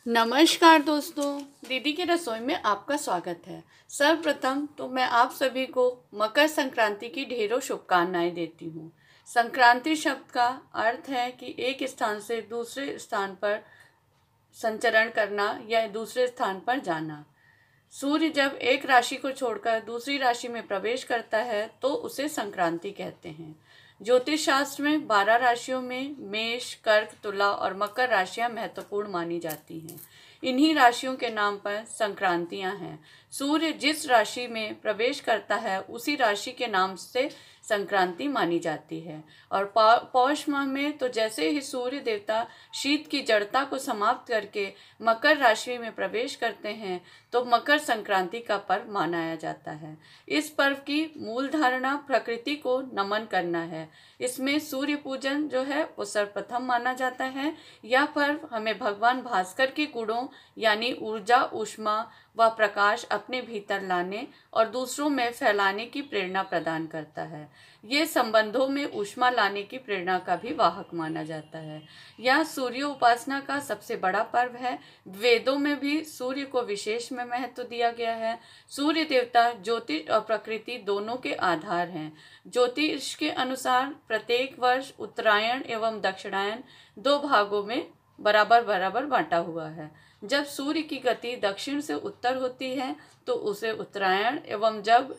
नमस्कार दोस्तों, दीदी की रसोई में आपका स्वागत है। सर्वप्रथम तो मैं आप सभी को मकर संक्रांति की ढेरों शुभकामनाएं देती हूँ। संक्रांति शब्द का अर्थ है कि एक स्थान से दूसरे स्थान पर संचरण करना या दूसरे स्थान पर जाना। सूर्य जब एक राशि को छोड़कर दूसरी राशि में प्रवेश करता है तो उसे संक्रांति कहते हैं। ज्योतिष शास्त्र में 12 राशियों में मेष, कर्क, तुला और मकर राशियां महत्वपूर्ण मानी जाती हैं। इन्हीं राशियों के नाम पर संक्रांतियां हैं। सूर्य जिस राशि में प्रवेश करता है उसी राशि के नाम से संक्रांति मानी जाती है। और पौष माह में तो जैसे ही सूर्य देवता शीत की जड़ता को समाप्त करके मकर राशि में प्रवेश करते हैं तो मकर संक्रांति का पर्व मनाया जाता है। इस पर्व की मूल धारणा प्रकृति को नमन करना है। इसमें सूर्य पूजन जो है वो सर्वप्रथम माना जाता है। यह पर्व हमें भगवान भास्कर के गुणों यानी ऊर्जा, ऊष्मा व प्रकाश अपने भीतर लाने और दूसरों में फैलाने की प्रेरणा प्रदान करता है। ये संबंधों में ऊष्मा लाने की प्रेरणा का भी वाहक माना जाता है। यह सूर्य उपासना का सबसे बड़ा पर्व है। वेदों में भी सूर्य को विशेष में महत्व दिया गया है। सूर्य देवता ज्योतिष और प्रकृति दोनों के आधार हैं। ज्योतिष के अनुसार प्रत्येक वर्ष उत्तरायण एवं दक्षिणायन 2 भागों में बराबर बराबर बांटा हुआ है। जब सूर्य की गति दक्षिण से उत्तर होती है तो उसे उत्तरायण एवं जब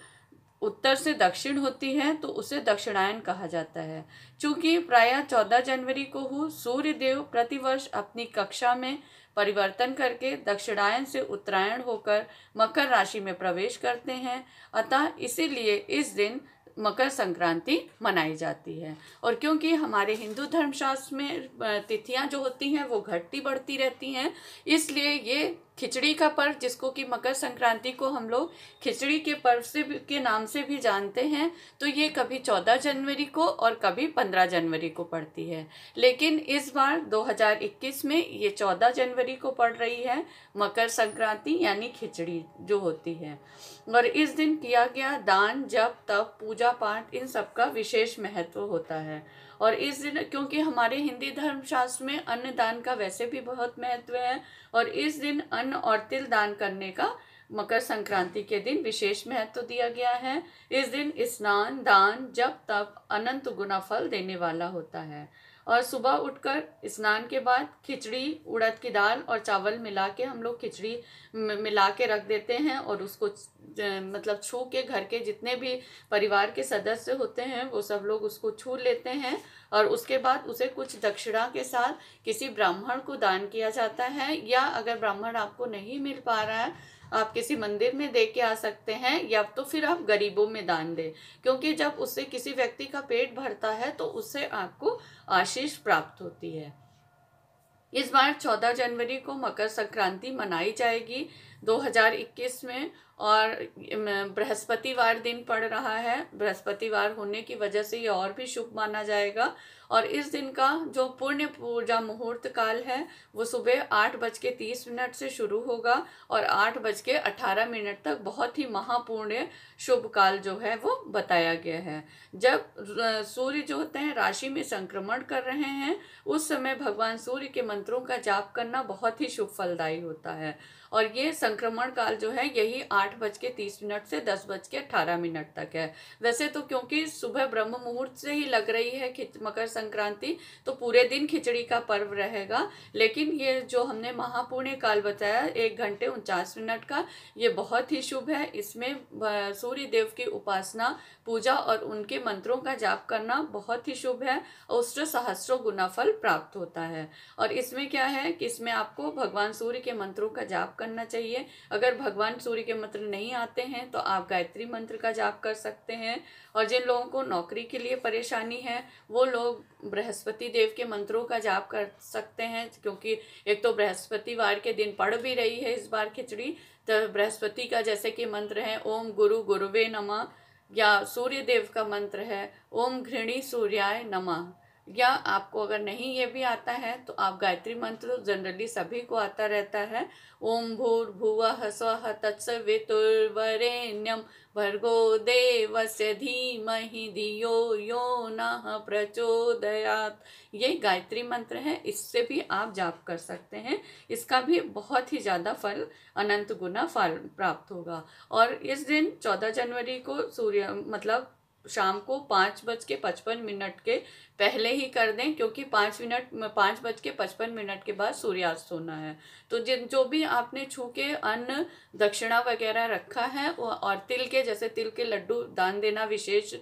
उत्तर से दक्षिण होती है तो उसे दक्षिणायन कहा जाता है। चूंकि प्रायः 14 जनवरी को सूर्य देव प्रतिवर्ष अपनी कक्षा में परिवर्तन करके दक्षिणायन से उत्तरायण होकर मकर राशि में प्रवेश करते हैं, अतः इसीलिए इस दिन मकर संक्रांति मनाई जाती है। और क्योंकि हमारे हिंदू धर्मशास्त्र में तिथियां जो होती हैं वो घटती बढ़ती रहती हैं, इसलिए ये खिचड़ी का पर्व, जिसको कि मकर संक्रांति को हम लोग खिचड़ी के पर्व से के नाम से भी जानते हैं, तो ये कभी 14 जनवरी को और कभी 15 जनवरी को पड़ती है। लेकिन इस बार 2021 में ये 14 जनवरी को पड़ रही है मकर संक्रांति यानी खिचड़ी जो होती है। और इस दिन किया गया दान, जप, तप, पूजा पाठ, इन सब का विशेष महत्व होता है। और इस दिन क्योंकि हमारे हिंदी धर्मशास्त्र में अन्न दान का वैसे भी बहुत महत्व है और इस दिन अन्न और तिल दान करने का मकर संक्रांति के दिन विशेष महत्व दिया गया है। इस दिन स्नान, दान, जप, तप अनंत गुना फल देने वाला होता है। और सुबह उठकर स्नान के बाद खिचड़ी, उड़द की दाल और चावल मिला के हम लोग खिचड़ी मिला के रख देते हैं और उसको मतलब छू के घर के जितने भी परिवार के सदस्य होते हैं वो सब लोग उसको छू लेते हैं और उसके बाद उसे कुछ दक्षिणा के साथ किसी ब्राह्मण को दान किया जाता है। या अगर ब्राह्मण आपको नहीं मिल पा रहा है, आप किसी मंदिर में दे के आ सकते हैं या तो फिर आप गरीबों में दान दें, क्योंकि जब उससे किसी व्यक्ति का पेट भरता है तो उससे आपको आशीष प्राप्त होती है। इस बार 14 जनवरी को मकर संक्रांति मनाई जाएगी 2021 में और बृहस्पतिवार दिन पड़ रहा है। बृहस्पतिवार होने की वजह से ये और भी शुभ माना जाएगा। और इस दिन का जो पुण्य पूजा मुहूर्त काल है वो सुबह 8:30 से शुरू होगा और 8:18 तक बहुत ही महापुण्य शुभ काल जो है वो बताया गया है। जब सूर्य जो होते हैं राशि में संक्रमण कर रहे हैं उस समय भगवान सूर्य के मंत्रों का जाप करना बहुत ही शुभ फलदायी होता है। और ये संक्रमण काल जो है यही 8:30 से 10:18 तक है। वैसे तो क्योंकि सुबह ब्रह्म मुहूर्त से ही लग रही है मकर संक्रांति, तो पूरे दिन खिचड़ी का पर्व रहेगा। लेकिन ये जो हमने महापुण्य काल बताया 1 घंटे 49 मिनट का, ये बहुत ही शुभ है। इसमें सूर्य देव की उपासना, पूजा और उनके मंत्रों का जाप करना बहुत ही शुभ है। अष्ट सहस्रों गुना फल प्राप्त होता है। और इसमें क्या है कि इसमें आपको भगवान सूर्य के मंत्रों का जाप करना चाहिए। अगर भगवान सूर्य के मंत्र नहीं आते हैं तो आप गायत्री मंत्र का जाप कर सकते हैं। और जिन लोगों को नौकरी के लिए परेशानी है वो लोग बृहस्पति देव के मंत्रों का जाप कर सकते हैं, क्योंकि एक तो बृहस्पतिवार के दिन पड़ भी रही है इस बार खिचड़ी। तो बृहस्पति का जैसे कि मंत्र है ओम गुरु गुरुवे नमः, या सूर्य देव का मंत्र है ओम घृणी सूर्याय नमः। या आपको अगर नहीं ये भी आता है तो आप गायत्री मंत्र जनरली सभी को आता रहता है। ओम भूर्भुवः स्वः तत्सवितुर्वरेण्यं भर्गो देवस्य धीमहि धियो यो नः प्रचोदयात्। ये गायत्री मंत्र है, इससे भी आप जाप कर सकते हैं। इसका भी बहुत ही ज़्यादा फल, अनंत गुना फल प्राप्त होगा। और इस दिन 14 जनवरी को सूर्य मतलब शाम को 5:55 के पहले ही कर दें, क्योंकि 5:55 के बाद सूर्यास्त होना है। तो जिन जो भी आपने छू के अन्न दक्षिणा वगैरह रखा है और तिल के, जैसे तिल के लड्डू दान देना विशेष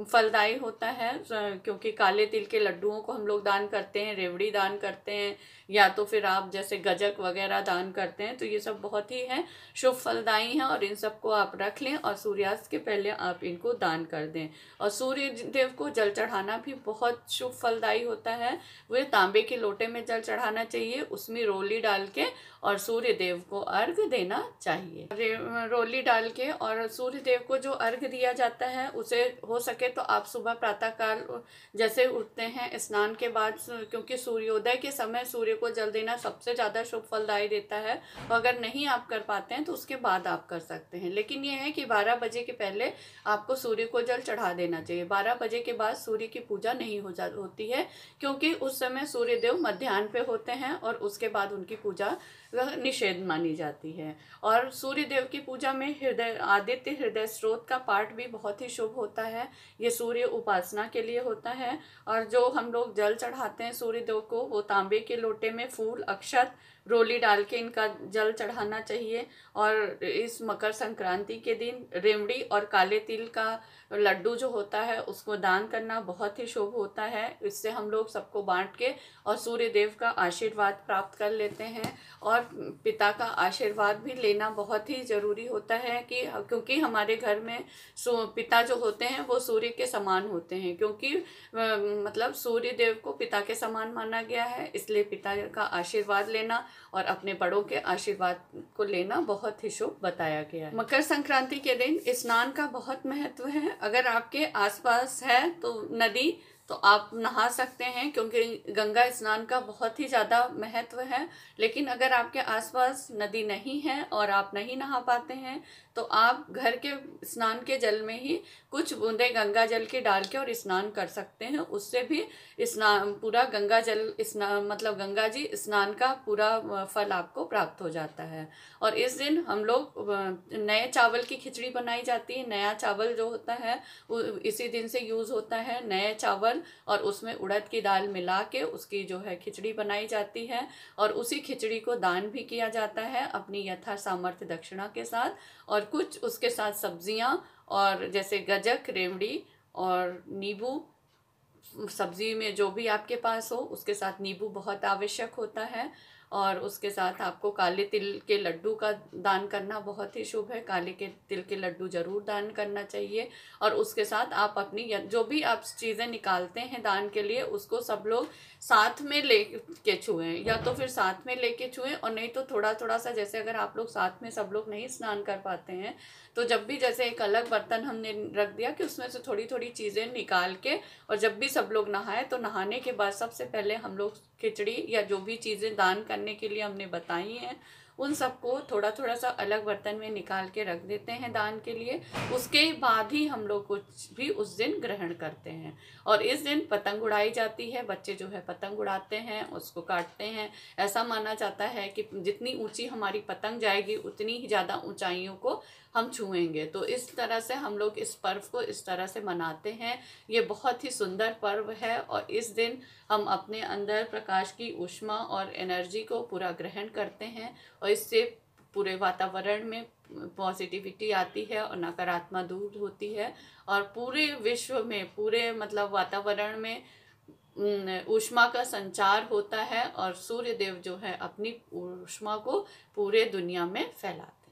फलदायी होता है, क्योंकि काले तिल के लड्डुओं को हम लोग दान करते हैं, रेवड़ी दान करते हैं, या तो फिर आप जैसे गजक वगैरह दान करते हैं। तो ये सब बहुत ही है शुभ फलदायी हैं और इन सबको आप रख लें और सूर्यास्त के पहले आप इनको दान कर दें। और सूर्य देव को जल चढ़ाना भी बहुत शुभ फलदायी होता है। वे तांबे के लोटे में जल चढ़ाना चाहिए, उसमें रोली डाल के और सूर्य देव को अर्घ देना चाहिए। रोली डाल के और सूर्य देव को जो अर्घ दिया जाता है उसे हो सके तो आप सुबह प्रातःकाल जैसे उठते हैं स्नान के बाद, क्योंकि सूर्योदय के समय सूर्य को जल देना सबसे ज़्यादा शुभ फलदायी देता है। और अगर नहीं आप कर पाते हैं तो उसके बाद आप कर सकते हैं, लेकिन ये है कि 12 बजे के पहले आपको सूर्य को जल चढ़ा देना चाहिए। 12 बजे के बाद सूर्य की पूजा नहीं होती है, क्योंकि उस समय सूर्य देव मध्याह्न पे होते हैं और उसके बाद उनकी पूजा निषेध मानी जाती है। और सूर्य देव की पूजा में आदित्य हृदय स्रोत का पाठ भी बहुत ही शुभ होता है। ये सूर्य उपासना के लिए होता है। और जो हम लोग जल चढ़ाते हैं सूर्य देव को, वो तांबे के लोटे में फूल, अक्षत, रोली डाल के इनका जल चढ़ाना चाहिए। और इस मकर संक्रांति के दिन रेवड़ी और काले तिल का लड्डू जो होता है उसको दान करना बहुत ही शुभ होता है। इससे हम लोग सबको बांट के और सूर्य देव का आशीर्वाद प्राप्त कर लेते हैं। और पिता का आशीर्वाद भी लेना बहुत ही ज़रूरी होता है, कि क्योंकि हमारे घर में पिता जो होते हैं वो सूर्य के समान होते हैं, क्योंकि मतलब सूर्य देव को पिता के समान माना गया है। इसलिए पिता का आशीर्वाद लेना और अपने बड़ों के आशीर्वाद को लेना बहुत ही शुभ बताया गया है। मकर संक्रांति के दिन स्नान का बहुत महत्व है। अगर आपके आसपास है तो नदी, तो आप नहा सकते हैं, क्योंकि गंगा स्नान का बहुत ही ज़्यादा महत्व है। लेकिन अगर आपके आसपास नदी नहीं है और आप नहीं नहा पाते हैं तो आप घर के स्नान के जल में ही कुछ बूंदे गंगा जल के डाल के और स्नान कर सकते हैं। उससे भी स्नान पूरा गंगा जल स्नान मतलब गंगा जी स्नान का पूरा फल आपको प्राप्त हो जाता है। और इस दिन हम लोग नए चावल की खिचड़ी बनाई जाती है। नया चावल जो होता है वो इसी दिन से यूज़ होता है। नए चावल और उसमें उड़द की दाल मिला के उसकी जो है खिचड़ी बनाई जाती है और उसी खिचड़ी को दान भी किया जाता है अपनी यथा सामर्थ्य दक्षिणा के साथ। और कुछ उसके साथ सब्जियां और जैसे गजक, रेवड़ी और नींबू, सब्जी में जो भी आपके पास हो उसके साथ नींबू बहुत आवश्यक होता है। और उसके साथ आपको काले तिल के लड्डू का दान करना बहुत ही शुभ है। काले के तिल के लड्डू जरूर दान करना चाहिए। और उसके साथ आप अपनी जो भी आप चीज़ें निकालते हैं दान के लिए उसको सब लोग साथ में ले के छुएं, या तो फिर साथ में लेके छुएं, और नहीं तो थोड़ा थोड़ा सा, जैसे अगर आप लोग साथ में सब लोग नहीं स्नान कर पाते हैं तो जब भी जैसे एक अलग बर्तन हमने रख दिया कि उसमें से थोड़ी थोड़ी चीज़ें निकाल के, और जब भी सब लोग नहाए तो नहाने के बाद सबसे पहले हम लोग खिचड़ी या जो भी चीज़ें दान करने के लिए हमने बताई हैं उन सबको थोड़ा थोड़ा सा अलग बर्तन में निकाल के रख देते हैं दान के लिए। उसके बाद ही हम लोग कुछ भी उस दिन ग्रहण करते हैं। और इस दिन पतंग उड़ाई जाती है। बच्चे जो है पतंग उड़ाते हैं, उसको काटते हैं। ऐसा माना जाता है कि जितनी ऊंची हमारी पतंग जाएगी उतनी ही ज़्यादा ऊंचाइयों को हम छुएंगे। तो इस तरह से हम लोग इस पर्व को इस तरह से मनाते हैं। ये बहुत ही सुंदर पर्व है और इस दिन हम अपने अंदर प्रकाश की ऊष्मा और एनर्जी को पूरा ग्रहण करते हैं और इससे पूरे वातावरण में पॉजिटिविटी आती है और नकारात्मक दूर होती है और पूरे विश्व में, पूरे मतलब वातावरण में ऊष्मा का संचार होता है और सूर्य देव जो है अपनी ऊष्मा को पूरे दुनिया में फैलाते हैं।